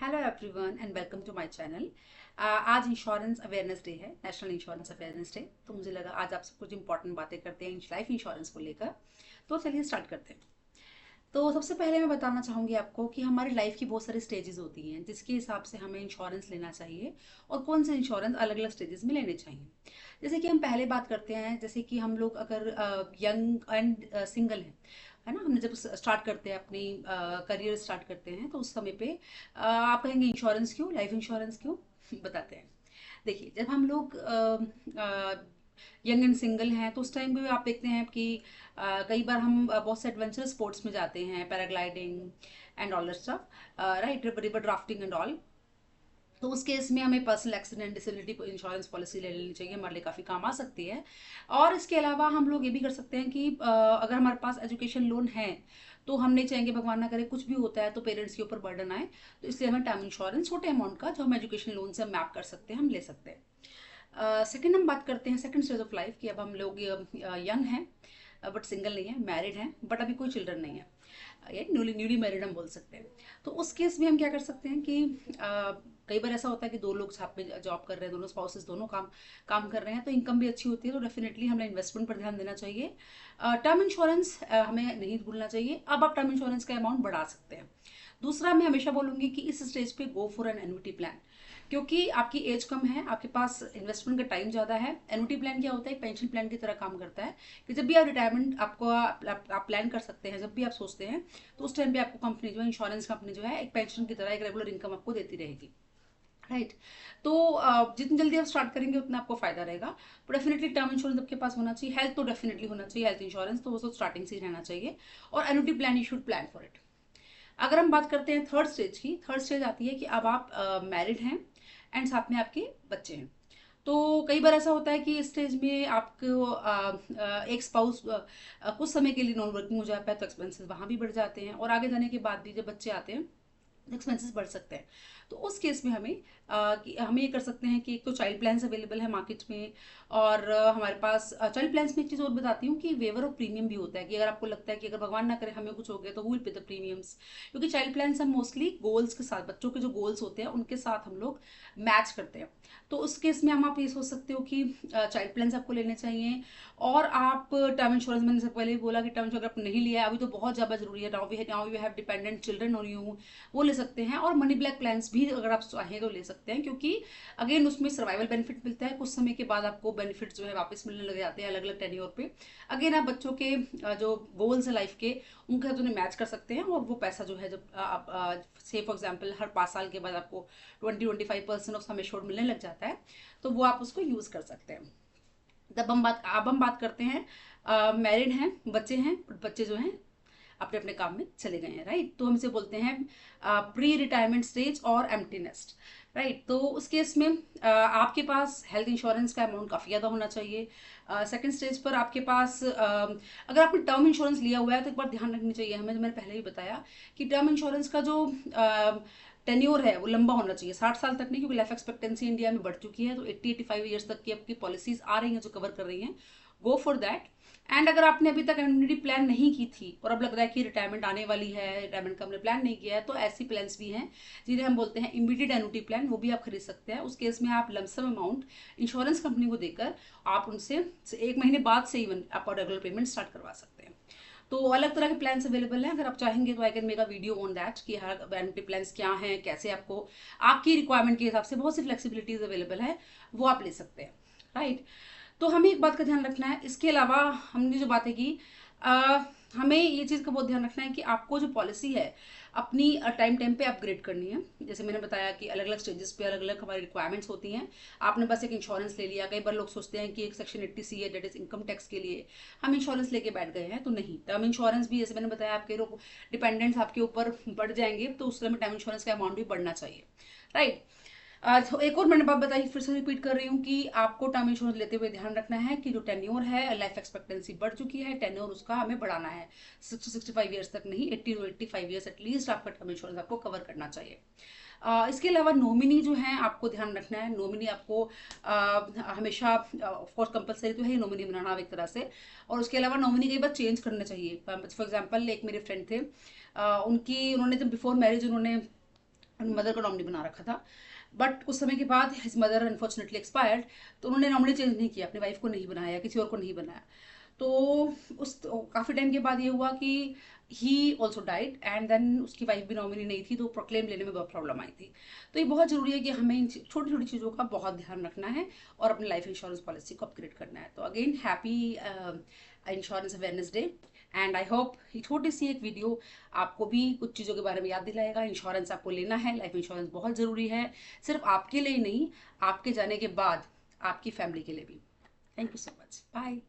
Hello everyone and welcome to my channel. आज insurance awareness day है, national insurance awareness day. तो मुझे लगा आज आपसे कुछ इंपॉर्टेंट बातें करते हैं लाइफ इंश्योरेंस को लेकर। तो चलिए स्टार्ट करते हैं। तो सबसे पहले मैं बताना चाहूँगी आपको कि हमारी लाइफ की बहुत सारी स्टेजेस होती हैं जिसके हिसाब से हमें इंश्योरेंस लेना चाहिए और कौन से इंश्योरेंस अलग अलग स्टेजेस में लेने चाहिए। जैसे कि हम पहले बात करते हैं, जैसे कि हम लोग अगर यंग एंड सिंगल हैं, है ना, हमने जब स्टार्ट करते हैं अपनी करियर स्टार्ट करते हैं तो उस समय पे आप कहेंगे इंश्योरेंस क्यों, लाइफ इंश्योरेंस क्यों? बताते हैं। देखिए, जब हम लोग यंग एंड सिंगल हैं तो उस टाइम पे आप देखते हैं कि कई बार हम बहुत से एडवेंचरस स्पोर्ट्स में जाते हैं, paragliding and all that stuff, right, river drafting and all. तो उस केस में हमें personal accident disability insurance policy ले लेनी चाहिए, हमारे लिए काफ़ी काम आ सकती है। और इसके अलावा हम लोग ये भी कर सकते हैं कि अगर हमारे पास एजुकेशन लोन है तो हम नहीं चाहेंगे भगवान ना करे कुछ भी होता है तो पेरेंट्स के ऊपर बर्डन आए, तो इसलिए हमें टर्म इंश्योरेंस छोटे अमाउंट का जो हम एजुकेशन लोन से मैप कर सकते हैं हम ले सकते हैं। सेकंड हम बात करते हैं सेकंड स्टेज ऑफ लाइफ की। अब हम लोग यंग हैं बट सिंगल नहीं है, मैरिड हैं बट अभी कोई चिल्ड्रन नहीं है, ये न्यूली न्यूली मैरिड हम बोल सकते हैं। तो उस केस में हम क्या कर सकते हैं कि कई बार ऐसा होता है कि दो लोग साथ में जॉब कर रहे हैं, दोनों स्पाउसेस दोनों काम काम कर रहे हैं, तो इनकम भी अच्छी होती है, तो डेफिनेटली हमें इन्वेस्टमेंट पर ध्यान देना चाहिए। टर्म इंश्योरेंस हमें नहीं भूलना चाहिए। अब आप टर्म इंश्योरेंस का अमाउंट बढ़ा सकते हैं। दूसरा, मैं हमेशा बोलूंगी कि इस स्टेज पे go for an annuity plan, क्योंकि आपकी एज कम है, आपके पास इन्वेस्टमेंट का टाइम ज़्यादा है। एन्युटी प्लान क्या होता है? एक पेंशन प्लान की तरह काम करता है कि जब भी आप रिटायरमेंट आपको आप प्लान कर सकते हैं, जब भी आप सोचते हैं तो उस टाइम पे आपको कंपनी जो है, इंश्योरेंस कंपनी जो है, एक पेंशन की तरह एक रेगुलर इनकम आपको देती रहेगी, राइट। तो जितनी जल्दी आप स्टार्ट करेंगे उतना आपको फायदा रहेगा। तो डेफिनेटली टर्म इंश्योरेंस आपके पास होना चाहिए। हेल्थ तो डेफिनेटली होना चाहिए, हेल्थ इंश्योरेंस तो वो तो स्टार्टिंग से ही रहना चाहिए। और annuity plan you should plan for it. अगर हम बात करते हैं थर्ड स्टेज की, थर्ड स्टेज आती है कि अब आप मैरिड हैं एंड साथ में आपके बच्चे हैं। तो कई बार ऐसा होता है कि इस स्टेज में आपको एक स्पाउस कुछ समय के लिए नॉन वर्किंग हो जाता है, तो एक्सपेंसेस वहाँ भी बढ़ जाते हैं, और आगे जाने के बाद भी जब बच्चे आते हैं एक्सपेंसेस बढ़ सकते हैं। तो उस केस में हमें ये कर सकते हैं कि एक तो चाइल्ड प्लान्स अवेलेबल है मार्केट में, और हमारे पास चाइल्ड प्लान्स में एक चीज़ और बताती हूँ कि वेवर ऑफ प्रीमियम भी होता है, कि अगर आपको लगता है कि अगर भगवान ना करे हमें कुछ हो गया तो विल पे द प्रीमियम्स। क्योंकि चाइल्ड प्लान्स हम मोस्टली गोल्स के साथ, बच्चों के जो गोल्स होते हैं उनके साथ हम लोग मैच करते हैं। तो उस केस में हम आप ये सोच सकते हो कि चाइल्ड प्लान्स आपको लेने चाहिए। और आप टर्म इंश्योरेंस, मैंने सबसे पहले भी बोला कि टर्म इंश्योरेंस आपने नहीं लिया है अभी तो बहुत ज़्यादा जरूरी है, now we have dependent children on you, वो ले सकते हैं। और मनी ब्लैक प्लान्स भी अगर आप चाहें तो ले सकते हैं, क्योंकि अगेन उसमें सर्वाइवल बेनिफिट मिलता है, कुछ समय के बाद आपको बेनिफिट जो है वापस मिलने लग जाते हैं अलग अलग टेन्योर पे। अगेन आप बच्चों के जो गोल्स है लाइफ के, उनके साथ उन्हें मैच कर सकते हैं, और वो पैसा जो है जब आप से फॉर एग्जाम्पल हर 5 साल के बाद आपको 20-25% ऑफ सम एश्योर्ड मिलने लग जाता है, तो वो आप उसको यूज कर सकते हैं। अब हम बात करते हैं मैरिड हैं, बच्चे हैं, बच्चे जो हैं अपने अपने काम में चले गए हैं, राइट। तो हम इसे बोलते हैं प्री रिटायरमेंट स्टेज और एम्प्टी नेस्ट, राइट। तो उस केस में आपके पास हेल्थ इंश्योरेंस का अमाउंट काफ़ी ज़्यादा होना चाहिए। सेकंड स्टेज पर आपके पास अगर आपने टर्म इंश्योरेंस लिया हुआ है तो एक बार ध्यान रखनी चाहिए हमें, जो मैंने पहले ही बताया कि टर्म इंश्योरेंस का जो टेन्योर है वो लंबा होना चाहिए, 60 साल तक नहीं, क्योंकि लाइफ एक्सपेक्टेंसी इंडिया में बढ़ चुकी है, तो 80-85 ईयर्स तक की आपकी पॉलिसीज आ रही हैं जो कवर कर रही हैं। Go for that. एंड अगर आपने अभी तक एन्युटी प्लान नहीं की थी और अब लग रहा है कि रिटायरमेंट आने वाली है, रिटायरमेंट का हमने प्लान नहीं किया है, तो ऐसी प्लान्स भी हैं जिन्हें हम बोलते हैं इमीडिएट एन्युटी प्लान, वो भी आप खरीद सकते हैं। उस केस में आप लमसम अमाउंट इंश्योरेंस कंपनी को देकर आप उनसे 1 महीने बाद से इवन आप रेगुलर पेमेंट स्टार्ट करवा सकते हैं। तो अलग तरह के प्लान्स अवेलेबल हैं, अगर आप चाहेंगे तो I can make a video on that कि हर एन्युटी प्लान्स क्या हैं, कैसे आपको आपकी रिक्वायरमेंट के हिसाब से बहुत सी फ्लेक्सिबिलिटीज अवेलेबल है, वो आप ले सकते हैं, राइट। तो हमें एक बात का ध्यान रखना है, इसके अलावा हमने जो बातें की, हमें ये चीज़ का बहुत ध्यान रखना है कि आपको जो पॉलिसी है अपनी टाइम टाइम पे अपग्रेड करनी है। जैसे मैंने बताया कि अलग अलग स्टेजेस पे अलग अलग हमारी रिक्वायरमेंट्स होती हैं। आपने बस एक इंश्योरेंस ले लिया, कई बार लोग सोचते हैं कि एक सेक्शन 80C है, डेट इज इनकम टैक्स के लिए हम इंश्योरेंस लेके बैठ गए हैं, तो नहीं। टर्म इंश्योरेंस भी जैसे मैंने बताया आपके लोग डिपेंडेंट्स आपके ऊपर बढ़ जाएंगे, तो उस समय टर्म इंश्योरेंस का अमाउंट भी बढ़ना चाहिए, राइट। तो एक और मैंने बात बताई, फिर से रिपीट कर रही हूँ कि आपको टर्म इंश्योरेंस लेते हुए ध्यान रखना है कि जो टेन्योर है, लाइफ एक्सपेक्टेंसी बढ़ चुकी है, टेन्योर उसका हमें बढ़ाना है, 60-65 ईयर्स तक नहीं, 80-85 ईयर्स एटलीस्ट आपका टर्म इंश्योरेंस आपको कवर करना चाहिए। इसके अलावा नॉमिनी जो है आपको ध्यान रखना है, नॉमिनी आपको हमेशा ऑफकोर्स कंपलसरी तो है नॉमिनी बनाना एक तरह से, और उसके अलावा नॉमिनी कई बार चेंज करना चाहिए। फॉर एग्जाम्पल एक मेरे फ्रेंड थे, उन्होंने जब बिफोर मैरिज उन्होंने मदर का नॉमिनी बना रखा था। बट उस समय के बाद हिज मदर अनफॉर्चुनेटली एक्सपायर्ड, तो उन्होंने नॉमिनी चेंज नहीं किया, अपनी वाइफ को नहीं बनाया, किसी और को नहीं बनाया। तो उस काफ़ी टाइम के बाद ये हुआ कि he also died, and then उसकी वाइफ भी नॉमिनी नहीं थी, तो प्रोक्लेम लेने में बहुत प्रॉब्लम आई थी। तो ये बहुत ज़रूरी है कि हमें इन छोटी छोटी चीज़ों का बहुत ध्यान रखना है और अपनी लाइफ इंश्योरेंस पॉलिसी को अपग्रेड करना है। तो again happy insurance awareness day, and I hope ये छोटी सी एक वीडियो आपको भी कुछ चीज़ों के बारे में याद दिलाएगा। इंश्योरेंस आपको लेना है, लाइफ इंश्योरेंस बहुत ज़रूरी है, सिर्फ आपके लिए ही नहीं, आपके जाने के बाद आपकी फैमिली के लिए भी। Thank you so much, bye.